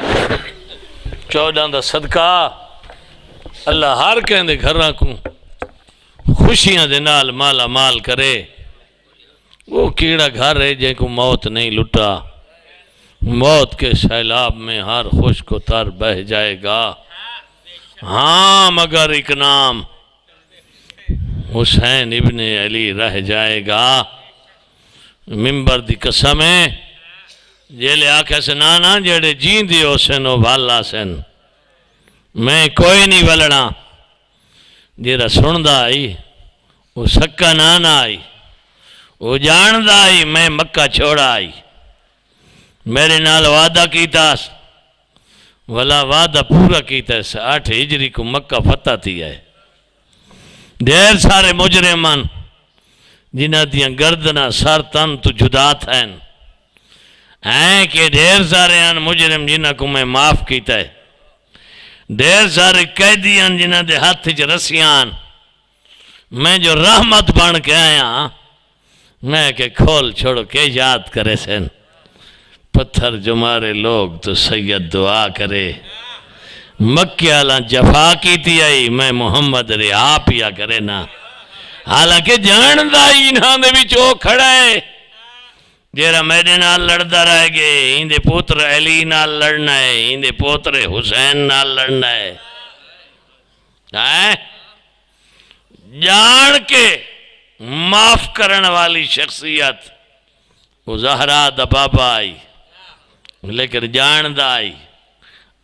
14 دا صدقہ، اللہ ہر کہیں دے گھر رکھوں، خوشیاں دے نال مالا مال کرے، وہ کیڑا گھر ہے جن کو موت نہیں لٹا، موت کے سیلاب میں ہر خوش کو تر بہ جائے گا، ہاں مگر ایک نام حسین ابن علی رہ جائے گا، ممبر دی قسم ہے، جیلے آکھے سے نانا جیڑے جین دیو سنو والا سن، میں کوئی نہیں ولنا، جیڑا سندہ آئی، وہ سکا نانا آئی، وہ جاندہ آئی، میں مکہ چھوڑا آئی، میرے نال وعدہ کیتا، ولا وعدہ پورا کیتا ہے، 8 ہجری کو مکہ فتح تھی ہے، دیر سارے مجرمان جنہ دیاں گردنا سر تن تو جدا تھیں، ہیں کہ دیر سارے ان مجرم جنہ کو میں معاف کیتا ہے، دیر سارے قیدیان جنہ دے ہاتھ چ رسیان، میں جو رحمت بن کے آیا، میں کہ کھول چھوڑ کے یاد کرے سن، پتھر جو مارے لوگ تو سید دعا کرے، مکہ اللہ جفا کی تھی آئی، میں محمد رہا پیا کرے نا، حالانکہ جاندہ انہاں دے بھی چو کھڑا ہے، جیرا میرے نال لڑدا رہ گئے، ہندے پوتر علی نال لڑنا ہے، ہندے پوتر حسین نال لڑنا ہے، جان کے معاف کرن والی شخصیت، وہ زہرا دا بابا آئی، لیکن جاندہ آئی،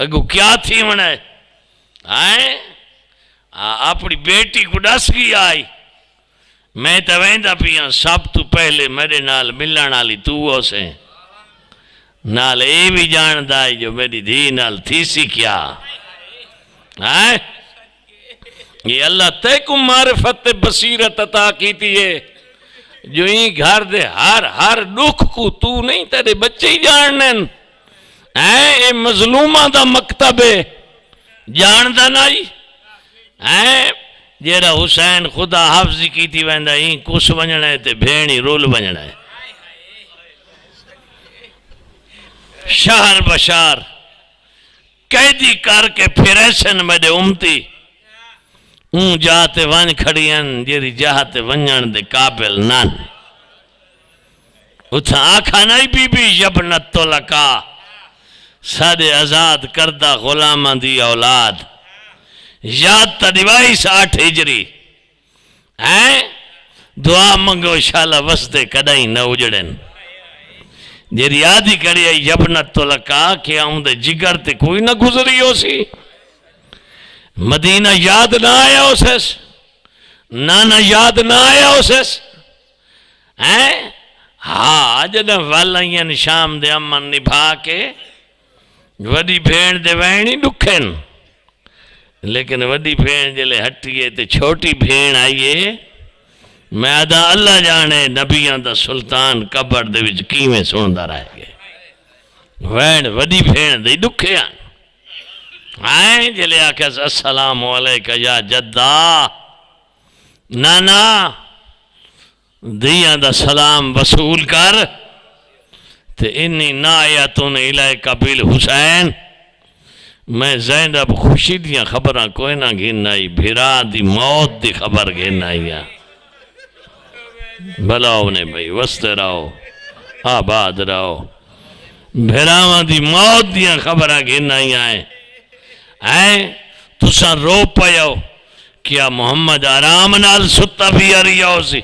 اگو کیا تھی منہ اپنی بیٹی کو ڈس گئی آئی، میں تو ویندہ پیاں سب تو پہلے میرے نال ملن والی تو ہو سے، نال اے بھی جاندہ آئی جو میری دھی نال تھی سی کیا، یہ اللہ تے کو معرفت بصیرت عطا کیتی ہے، جو ہی گھر دے ہر دکھ کو تو نہیں تیرے بچے ہی جانن، اے مظلومہ دا مکتب ہے، جاندہ نائی، جیرا حسین خدا حافظی کی تھی ویندہ ہی کس ونجنا ہے تے بھینی رول ونجنا ہے، شہر بشار قیدی کر کے پھریسن میرے امتی، اون جاتے ون کھڑین جیری جاتے ونجن دے قابل نان، اتھا آکھا نہیں بی بی یبنت تو لکا، سادے آزاد کردہ غلامہ دی اولاد، یاد تا دیوائیس 8 ہجری، دعا منگو شالا وسدے کدائی نہ اجڑن، جیری یادی کری ہے یبنت تو لکا کہ آؤں دے جگر تے کوئی نہ گزری ہو سی، مدینہ یاد نہ آیا اسیس، نانا یاد نہ آیا اسیس، ہاں جدہ والائین شام دے امن نبھا کے وڈی بھین دے وینی دکھن، لیکن وڈی بھین جلے ہٹیے تے چھوٹی بھین آئیے، میں آدھا اللہ جانے نبیاں دا سلطان قبر دے وچ کیویں سندا رہ گئے وین وڈی بھین دے دکھے آئیں جلے آکھا السلام علیکہ یا جدہ نانا دیاں دا سلام وصول کر تے انی نائیتن الیکہ بالحسین میں زینب خوشی دیاں خبراں کوئی نہ گھن آئی بھرا دی موت دی خبر گھن آئی بھلاؤ نے بھئی وستے رہو آباد رہو بھراواں دی موت دیاں خبراں گھن آئی آئیں تساں رو پایو کیا محمد آرام نال ستا بھی آریاؤ سی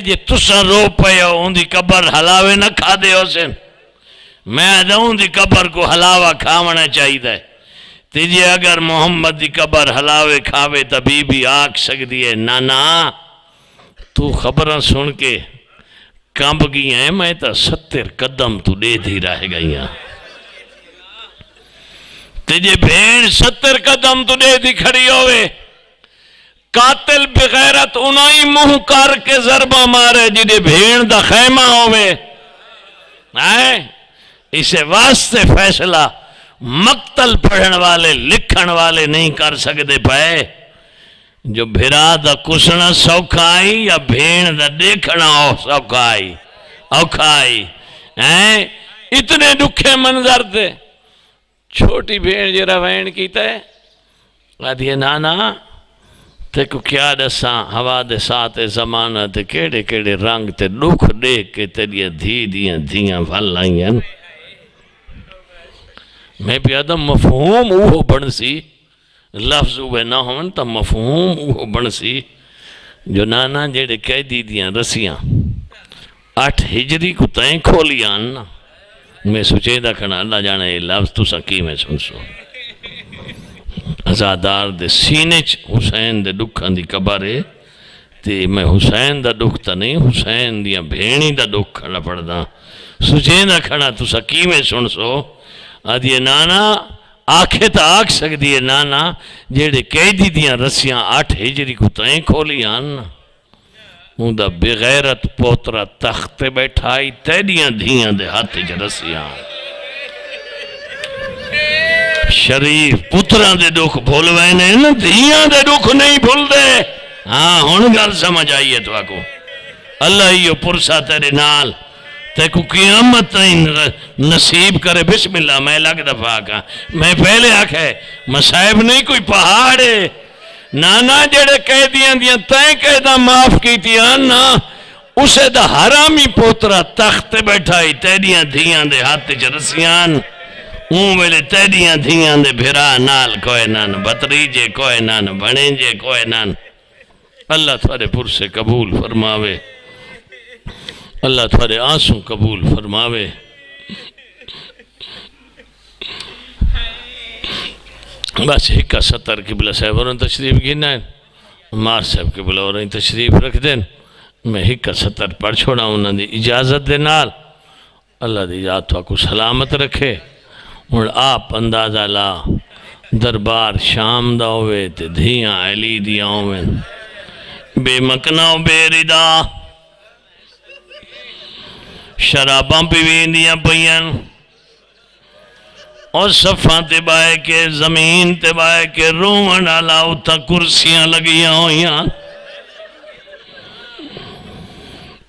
جی تساں رو پایو ان دی قبر حلاوے نہ کھا دے ہو سن میں آدھا ان دی قبر کو حلاوہ کھاونا چاہی دے تیجی اگر محمد دی قبر حلاوے کھاوے تبھی بھی آکھ سکتی ہے نانا تو خبریں سن کے کامب گئی ہیں میں تا 70 قدم تو دے دی رہ گئی ہیں تیجی بھین 70 قدم تو دے دی کھڑی ہوئے قاتل بغیرت انہی منہ کر کے ضربہ مارے جدے بھین دا خیمہ ہوئے اسے واسطے فیصلہ مقتل پڑھن والے لکھن والے نہیں کر سکتے پائے جو بھرا دا کسنا سوکھائی یا بھین دا دیکھنا سوکھائی اوکھائی اتنے دکھے منظر دے چھوٹی بھین جرہ وین کیتا ہے آدھی نانا تے کو کیا دساں ہوا دے ساتھ زمانہ تے کیڑے کیڑے رنگ تے دکھ دے کے تیریاں دھی دیاں بھل آئیں میں پیادہ مفہوم اوہ بن سی لفظ اوہ نہ ہون تا مفہوم اوہ بن سی جو نانا جیڑے قیدی دیاں رسیاں 8 ہجری کو تائیں کھولیاں نا میں سوچے دا کھنا اللہ جانا یہ لفظ تو سکی میں سن سو ازادار دے سینچ حسین دے دکھاں دی قبر ہے تے میں حسین دا دکھ تا نہیں حسین دیاں بھینی دا دکھ کھڑا پڑ دا سوچے دا کھنا تو سکی میں سن سو آدھی نانا آنکھیں تا آکھ سکتی ہے نانا جیڑے قیدی دیاں رسیاں 8 ہجری کو تائیں کھولیاں نا ان دا بغیرت پوترا تخت بیٹھائی تیڑیاں دھیاں دے ہاتھ جو رسیاں شریف پتران دے دکھ بھول وینے نا دھیاں دے دکھ نہیں بھول دے ہاں ہون گل سمجھ آئیے تو آکو اللہ ہی پرسا تیرے نال تے کو قیامت نصیب کرے بسم اللہ میں لگ دفعہ کا میں پہلے آکھے مسائب نہیں کوئی پہاڑے نانا جڑے قیدیاں دیاں تائیں قیدہ معاف کی تیاں نا اسے دا حرامی پوترا تخت بیٹھائی تیڑیاں دھیاں دے ہاتھ چرسیاں اون ویلے تیڑیاں دھیاں دے بھرا نال کوئے نان بطریجے کوئے نان بھنیجے کوئے نان اللہ تھوڑے پر سے قبول فرماوے اللہ تھوڑے آنسوں قبول فرماوے بس ہکا 70 قبلہ صاحب اور تشریف گینا ہے مار صاحب قبلہ اور تشریف رکھ دیں میں ہکا 70 پڑھ چھوڑا ہوں انہوں نے اجازت دے نال اللہ دی اجازت تو کو سلامت رکھے اور آپ اندازہ لا دربار شام دا ہوئے تے دھیاں علی دیاں ہوئے بے مکنہ و بے ردا شراباں پیوین دیاں پئین اور صفحہ تے بائے کے زمین تے بائے کے رومن علاؤ تا کرسیاں لگیاں ہویاں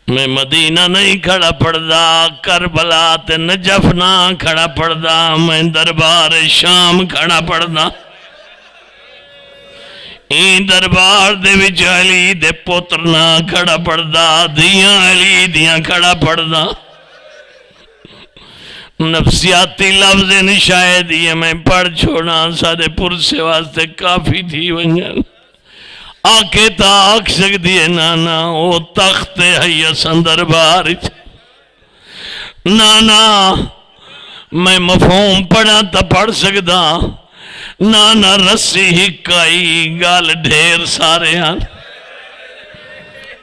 میں مدینہ نہیں کھڑا پڑدا کربلا تے نجف نہ کھڑا پڑدا میں دربار شام کھڑا پڑدا این دربار دے وچ علی دے پتر نہ کھڑا پڑدا دیاں علی دیاں کھڑا پڑدا نفسیاتی لفظ نشاید یہ میں پڑھ چھوڑا سارے پرسے واسطے کافی تھی ونجن آکے تا آکھ سکتی ہے نانا او تخت حیسن دربار نانا میں مفہوم پڑھا تا پڑھ سکتا نانا رسی ہکائی گال ڈھیر سارے ہیں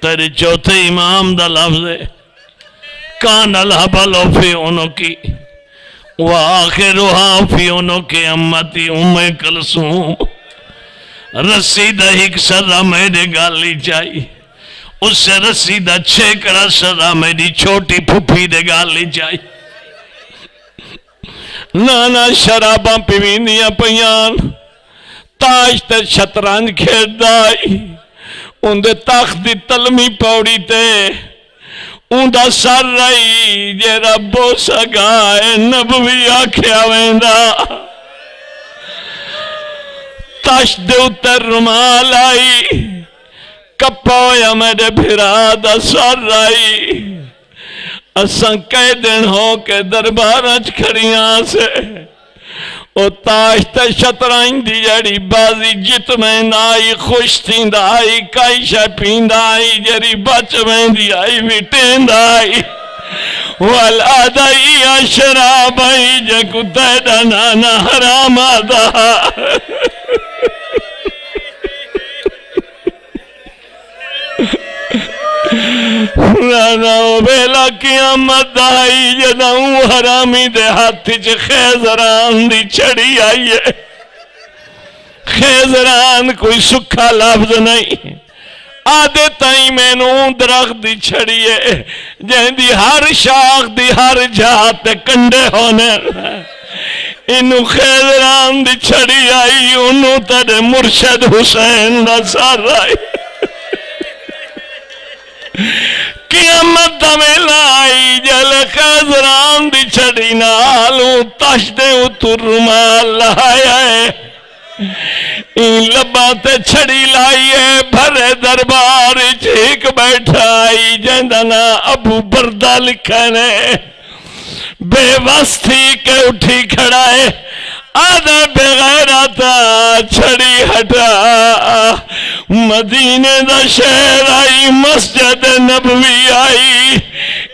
تیرے چوتھے امام دا لفظ ہے کان الحبلو فی انہوں کی وآخرها فی انہوں کے امتی ام کلثوم رسی دا ایک سرہ میرے گالی چاہی اس سے رسی دا چھیکڑا سرہ میری چھوٹی پھپھی دے گالی چاہی نانا شراباں پیویندیاں پیان تاش تے شطرنج کھیڑ دائی ان دے تخت دی تلمی پوڑی تے ان دا سر رہی جے ربو سگائے نبوی آکھیا ویندا تاش دے اتر رمال آئی کپویا میرے بھرا دا سر رہی اساں کئی دن ہو کے دربارج کھڑیاں سے او تاش تے شطرنج دی جڑی بازی جت میں نائی خوش تھیند آئی کائی شے پیند آئی جڑی بچ میں دی آئی ویٹیند آئی والآدائی شراب آئی جے کتے دا نانا حرام آدھا نانا او بیلا قیامت آئی جداؤں حرامی دے ہاتھی چھ خیزران دی چھڑی آئی ہے خیزران کوئی سکھا لفظ نہیں آدھے تائیں میں نو درخت دی چھڑی ہے جہن دی ہر شاخ دی ہر جہات کنڈے ہونے انہوں خیزران دی چھڑی آئی انہوں تڑے مرشد حسین دا سار آئی قیامت دمیلا آئی جل خیزران دی چھڑی نالوں تش دے اتر رمال لائے آئے این لباتے چھڑی لائیے بھرے دربار چیک بیٹھا آئی جندنا ابو بردہ لکھنے بے وستی کے اٹھی کھڑائے آدھے بغیرتا چھڑی ہٹا مدینے دا شہر آئی مسجد نبوی آئی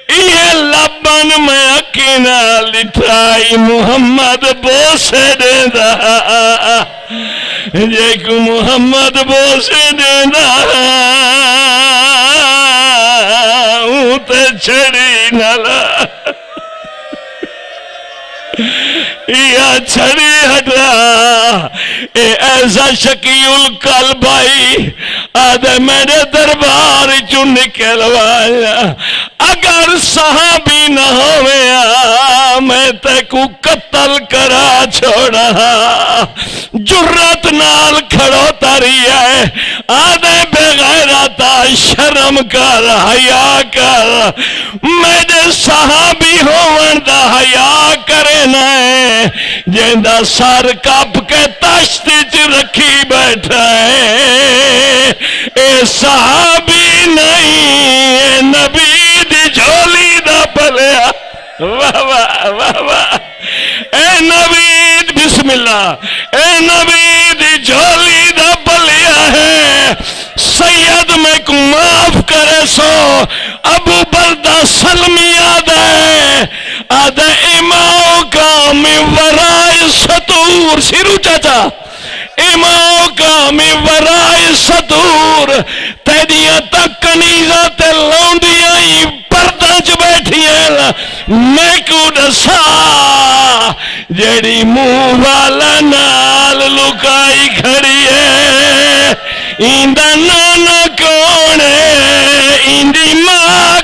یہ لبن میں اکینا لٹھائی محمد بوسے دے دا جیک محمد بوسے دے دا اوتے چھڑی نلا یا چھڑی ہٹا اے ایسا شکیل قلب آئی آدھے میرے دربار چو نکلوایا اگر صحابی نہ ہویا میں تے کو قتل کرا چھوڑا جرت نال کھڑو تاری ہے آدھے بغیرتا شرم کر حیاء کر میرے صحابی ہوون دا حیاء کرے نائے جیندہ سار کپ کے تشتی چ رکھی بیٹھا ہے اے صحابی نہیں اے نبی دی جھولی دا پلیا واہ واہ واہ واہ اے نبی بسم اللہ اے نبی دی جھولی دا پلیا ہے سید میں کو معاف کرے سو ابو بردہ سلمی آدھے آدھے اماؤ کا میں ورائے سطور سیرو چاچا اماؤ کا میں ورائے سطور تیدیاں تک کنیزہ تے لونڈیاں ہی پردانچ بیٹھی ہیں میں کو ڈسا جیڑی منہ والا نال لکائی کھڑی ہے ایندہ نانا کون ہے ایندی ماں